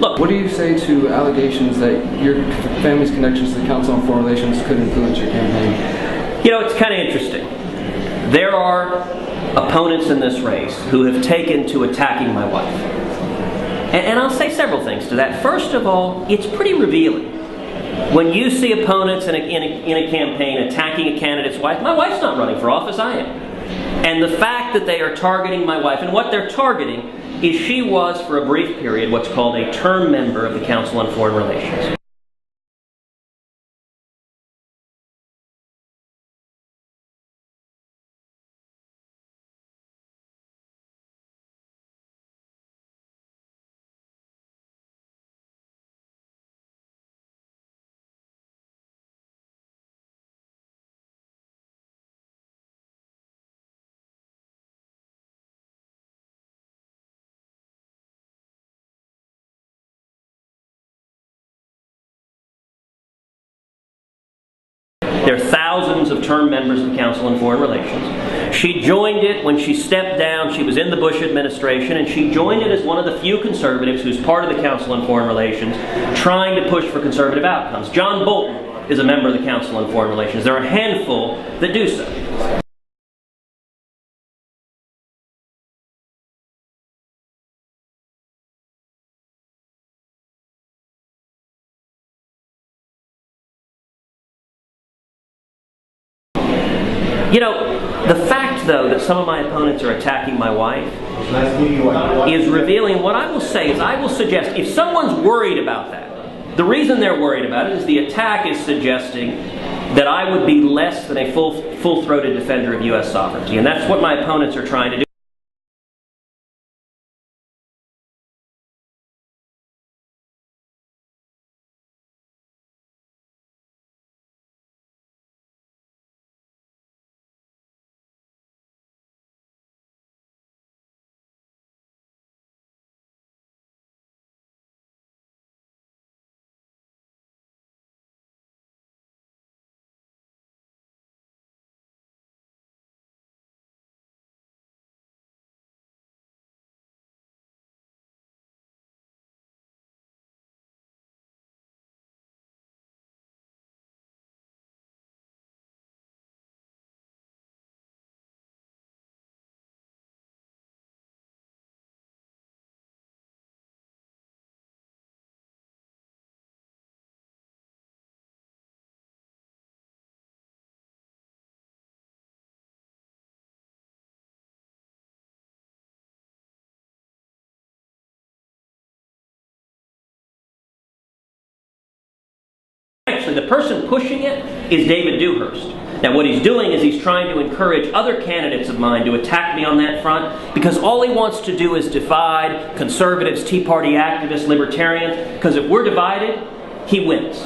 Look, what do you say to allegations that your family's connections to the Council on Foreign Relations could influence your campaign? you know, it's kind of interesting. There are opponents in this race who have taken to attacking my wife. And I'll say several things to that. First of all, it's pretty revealing. When you see opponents in a campaign attacking a candidate's wife, my wife's not running for office, I am. And the fact that they are targeting my wife, and what they're targeting is she was, for a brief period, what's called a term member of the Council on Foreign Relations. There are thousands of term members of the Council on Foreign Relations. She joined it when she stepped down. She was in the Bush administration, and she joined it as one of the few conservatives who's part of the Council on Foreign Relations, trying to push for conservative outcomes. John Bolton is a member of the Council on Foreign Relations. There are a handful that do so. You know, the fact, though, that some of my opponents are attacking my wife is revealing. What I will say is, I will suggest, if someone's worried about that, the reason they're worried about it is the attack is suggesting that I would be less than a full-throated defender of U.S. sovereignty. And that's what my opponents are trying to do. Actually, the person pushing it is David Dewhurst. Now, what he's doing is he's trying to encourage other candidates of mine to attack me on that front, because all he wants to do is divide conservatives, Tea Party activists, libertarians, because if we're divided, he wins.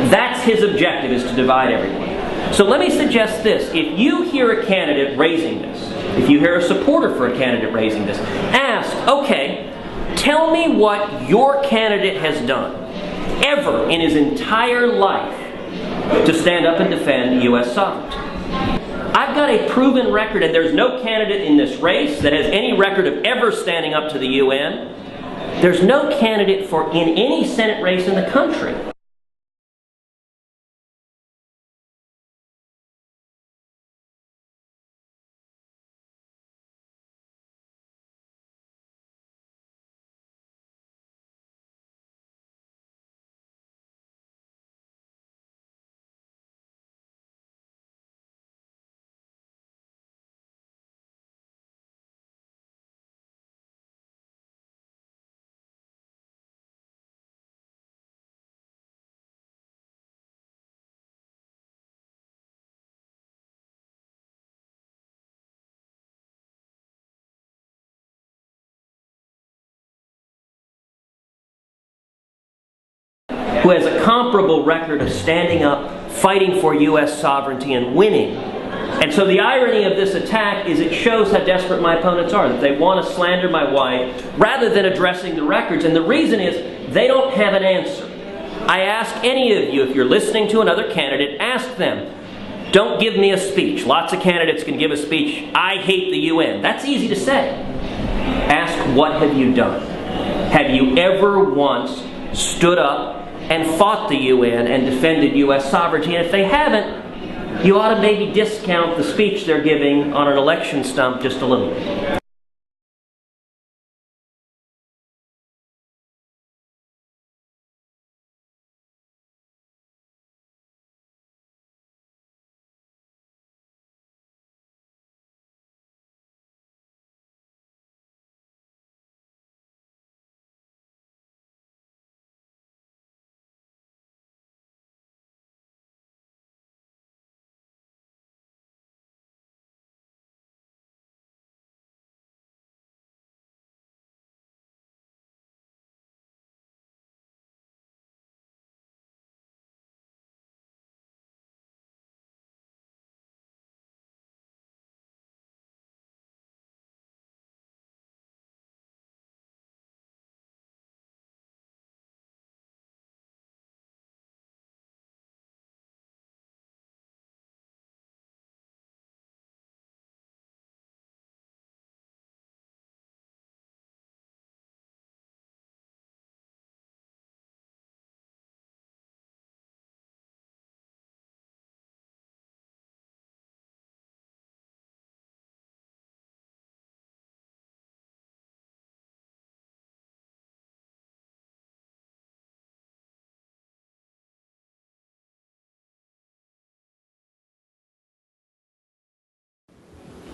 That's his objective, is to divide everyone. So let me suggest this. If you hear a candidate raising this, if you hear a supporter for a candidate raising this, ask, okay, tell me what your candidate has done, ever in his entire life, to stand up and defend U.S. sovereignty. I've got a proven record, and there's no candidate in this race that has any record of ever standing up to the UN. There's no candidate in any Senate race in the country. Who has a comparable record of standing up, fighting for U.S. sovereignty, and winning And so the irony of this attack is it shows how desperate my opponents are, that they want to slander my wife rather than addressing the records. And the reason is they don't have an answer. I ask any of you, if you're listening to another candidate, ask them, don't give me a speech. Lots of candidates can give a speech, I hate the UN. That's easy to say. Ask, what have you done? Have you ever once stood up and fought the UN and defended U.S. sovereignty? And if they haven't, you ought to maybe discount the speech they're giving on an election stump just a little bit.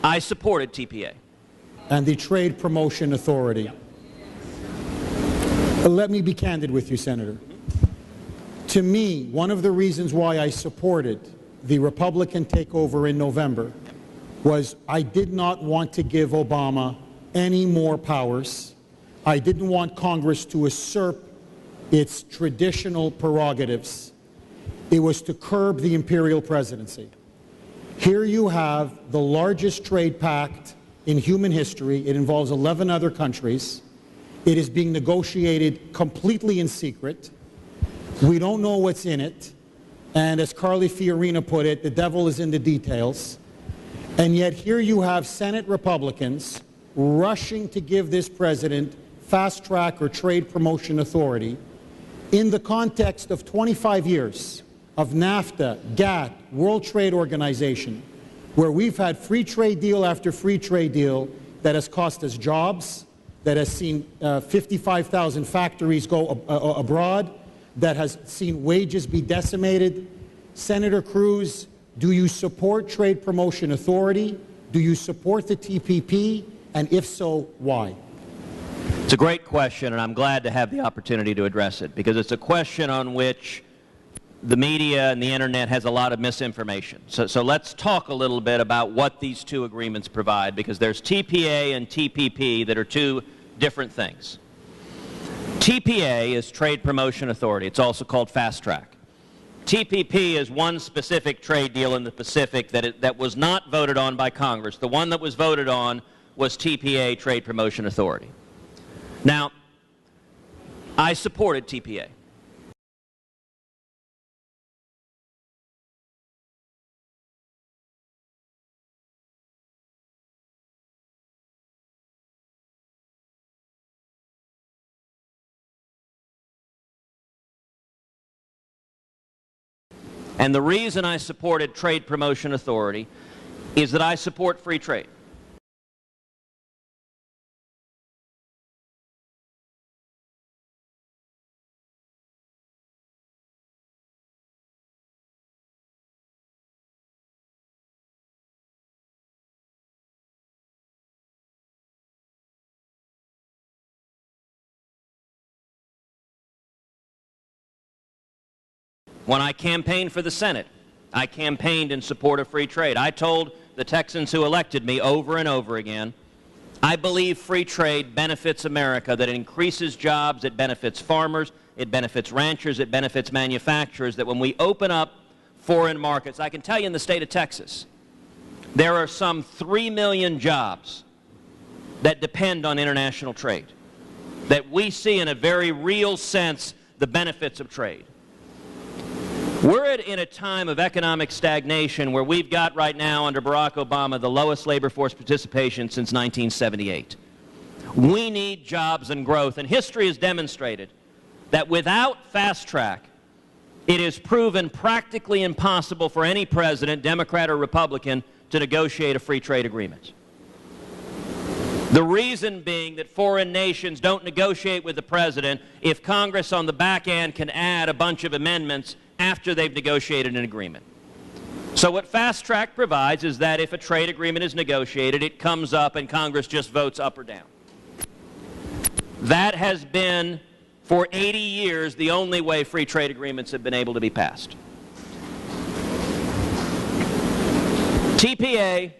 I supported TPA. And the Trade Promotion Authority. Let me be candid with you, Senator. To me, one of the reasons why I supported the Republican takeover in November was I did not want to give Obama any more powers. I didn't want Congress to usurp its traditional prerogatives. It was to curb the imperial presidency. Here you have the largest trade pact in human history. It involves 11 other countries. It is being negotiated completely in secret. We don't know what's in it. And as Carly Fiorina put it, the devil is in the details. And yet here you have Senate Republicans rushing to give this president fast track or trade promotion authority in the context of 25 years of NAFTA, GATT, World Trade Organization, where we've had free trade deal after free trade deal that has cost us jobs, that has seen 55,000 factories go abroad, that has seen wages be decimated. Senator Cruz, do you support Trade Promotion Authority? Do you support the TPP? And if so, why? It's a great question, and I'm glad to have the opportunity to address it, because it's a question on which the media and the internet has a lot of misinformation. So let's talk a little bit about what these two agreements provide, because there's TPA and TPP that are two different things. TPA is Trade Promotion Authority. It's also called Fast Track. TPP is one specific trade deal in the Pacific that was not voted on by Congress. The one that was voted on was TPA, Trade Promotion Authority. Now, I supported TPA. And the reason I supported Trade Promotion Authority is that I support free trade. When I campaigned for the Senate, I campaigned in support of free trade. I told the Texans who elected me over and over again, I believe free trade benefits America, that it increases jobs, it benefits farmers, it benefits ranchers, it benefits manufacturers, that when we open up foreign markets, I can tell you in the state of Texas, there are some 3 million jobs that depend on international trade, that we see in a very real sense the benefits of trade. We're in a time of economic stagnation where we've got right now under Barack Obama the lowest labor force participation since 1978. We need jobs and growth, and history has demonstrated that without fast track, it is proven practically impossible for any president, Democrat or Republican, to negotiate a free trade agreement. The reason being that foreign nations don't negotiate with the president if Congress on the back end can add a bunch of amendments after they've negotiated an agreement. So what fast track provides is that if a trade agreement is negotiated, it comes up and Congress just votes up or down. That has been, for 80 years, the only way free trade agreements have been able to be passed. TPA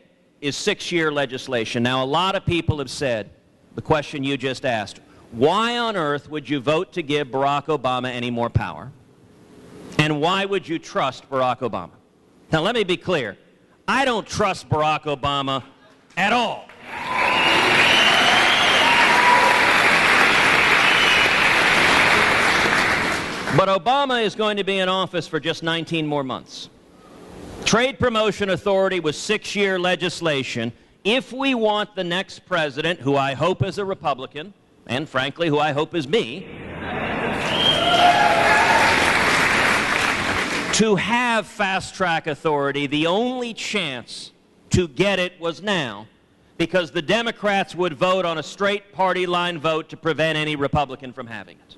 is 6-year legislation. Now, a lot of people have said, the question you just asked, why on earth would you vote to give Barack Obama any more power? And why would you trust Barack Obama? Now, let me be clear. I don't trust Barack Obama at all. But Obama is going to be in office for just 19 more months. Trade Promotion Authority was 6-year legislation. If we want the next president, who I hope is a Republican, and frankly, who I hope is me, to have fast-track authority, the only chance to get it was now, because the Democrats would vote on a straight party line vote to prevent any Republican from having it.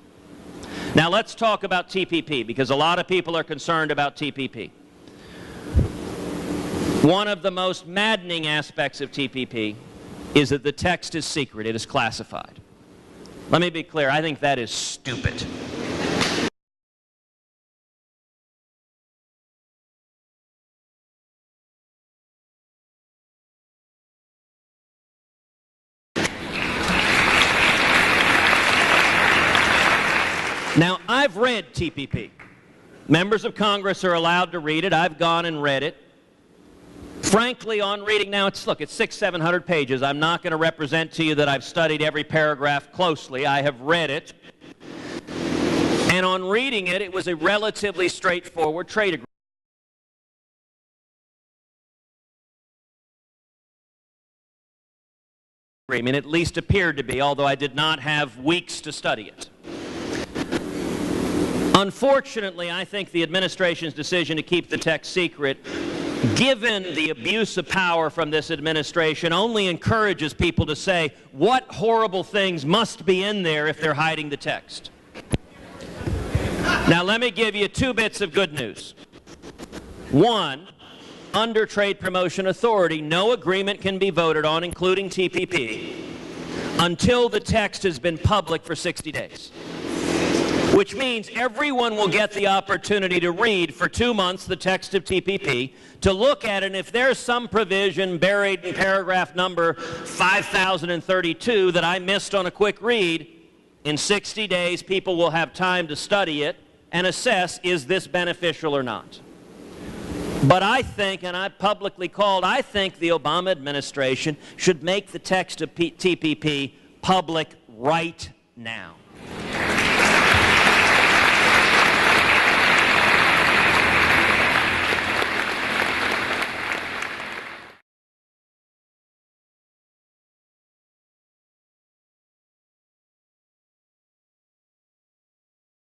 Now let's talk about TPP, because a lot of people are concerned about TPP. One of the most maddening aspects of TPP is that the text is secret, it is classified. Let me be clear, I think that is stupid. Now, I've read TPP. Members of Congress are allowed to read it. I've gone and read it. Frankly, on reading now, it's 600-700 pages. I'm not going to represent to you that I've studied every paragraph closely. I have read it. And on reading it, it was a relatively straightforward trade agreement. At least appeared to be, although I did not have weeks to study it. Unfortunately, I think the administration's decision to keep the text secret, given the abuse of power from this administration, only encourages people to say, what horrible things must be in there if they're hiding the text? Now, let me give you 2 bits of good news. One, under Trade Promotion Authority, no agreement can be voted on, including TPP, until the text has been public for 60 days. Which means everyone will get the opportunity to read for 2 months the text of TPP, to look at it, and if there's some provision buried in paragraph number 5032 that I missed on a quick read, in 60 days people will have time to study it and assess, is this beneficial or not? But I think, and I've publicly called, I think the Obama administration should make the text of TPP public right now.